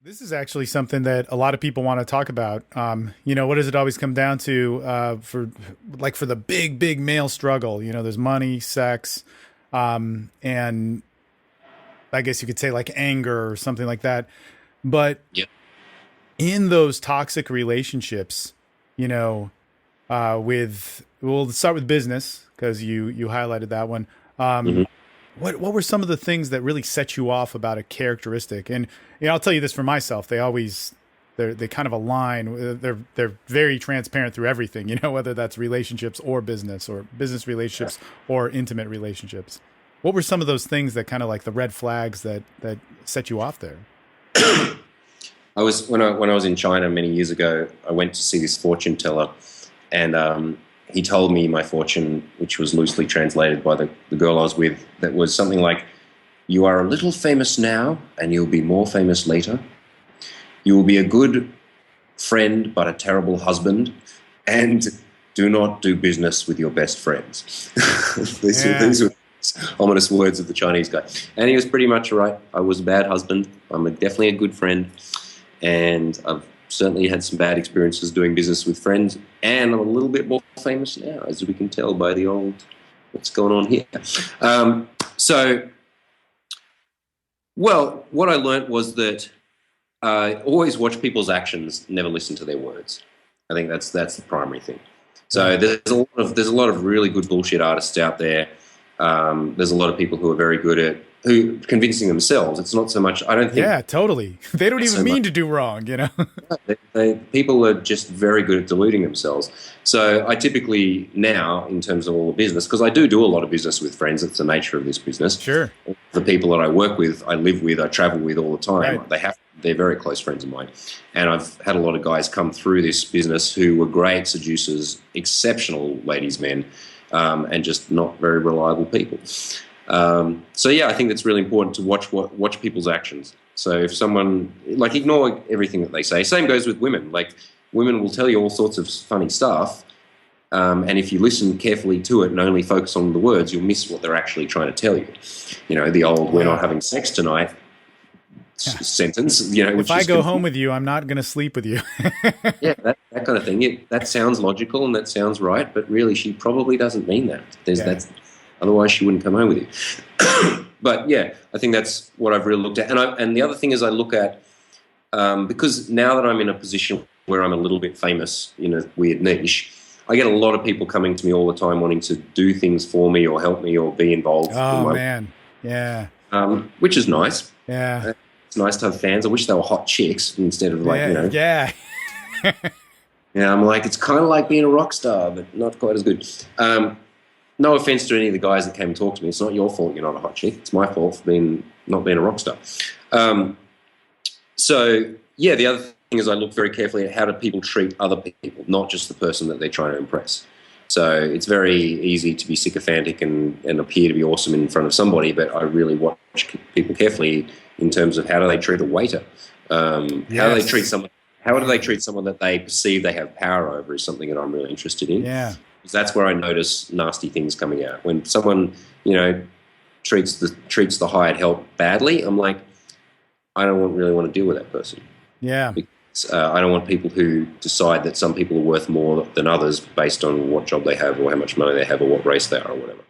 This is actually something that a lot of people want to talk about. What does it always come down to for the big male struggle? There's money, sex, and I guess you could say like anger or something like that. But Yeah. in those toxic relationships, we'll start with business because you highlighted that one. hmm What were some of the things that really set you off about a characteristic? And I'll tell you this for myself. They kind of align. They're very transparent through everything. Whether that's relationships or business relationships or intimate relationships. What were some of those things that kind of like the red flags that set you off there? I was when I was in China many years ago. I went to see this fortune teller, and he told me my fortune, which was loosely translated by the girl I was with. That was something like, "You are a little famous now, and you'll be more famous later. You will be a good friend, but a terrible husband, and do not do business with your best friends." Yeah. These were ominous words of the Chinese guy, and he was pretty much right. I was a bad husband. Definitely a good friend, and I've certainly had some bad experiences doing business with friends, and I'm a little bit more famous now, as we can tell by the old what's going on here. Um, so, well, what I learnt was that always watch people's actions, never listen to their words. I think that's the primary thing. So Right. there's a lot of really good bullshit artists out there. There's a lot of people who are very good at who convincing themselves. It's not so much. I don't think Yeah, totally. They don't even so much. mean to do wrong. People are just very good at deluding themselves. So I typically now, in terms of all the business, because I do a lot of business with friends. It's the nature of this business. Sure. The people that I work with, I live with, I travel with all the time. Right. They're very close friends of mine, and I've had a lot of guys come through this business who were great seducers, exceptional ladies' men, and just not very reliable people. So yeah, I think it's really important to watch people's actions. So if someone like ignore everything that they say. Same goes with women. Like women will tell you all sorts of funny stuff, and if you listen carefully to it and only focus on the words, you'll miss what they're actually trying to tell you. The old "we're not Yeah. having sex tonight" sentence. If Which I is go home with you, I'm not going to sleep with you. yeah, that kind of thing. That sounds logical and that sounds right, but really, she probably doesn't mean that. Yeah. Otherwise, she wouldn't come home with you. But yeah, I think that's what I've really looked at. And the other thing is, I look at because now that I'm in a position where I'm a little bit famous in a weird niche, I get a lot of people coming to me all the time wanting to do things for me or help me or be involved in Oh my, man. Yeah. which is nice. Yeah. It's nice to have fans. I wish they were hot chicks instead of like, Yeah. Yeah. yeah, I'm like, it's kind of like being a rock star, but not quite as good. No offense to any of the guys that came and talked to me. It's not your fault you're not a hot chick. It's my fault for not being a rock star. Um, so, yeah, the other thing is I look very carefully at how do people treat other people, not just the person that they're trying to impress. So it's very easy to be sycophantic and appear to be awesome in front of somebody, but I really watch people carefully in terms of how do they treat a waiter. How do they treat Yes. someone? How do they treat someone that they perceive they have power over is something that I'm really interested in. Yeah. Because that's where I notice nasty things coming out. When someone, treats the hired help badly, I'm like, I don't really want to deal with that person. Yeah. Because, I don't want people who decide that some people are worth more than others based on what job they have or how much money they have or what race they are or whatever.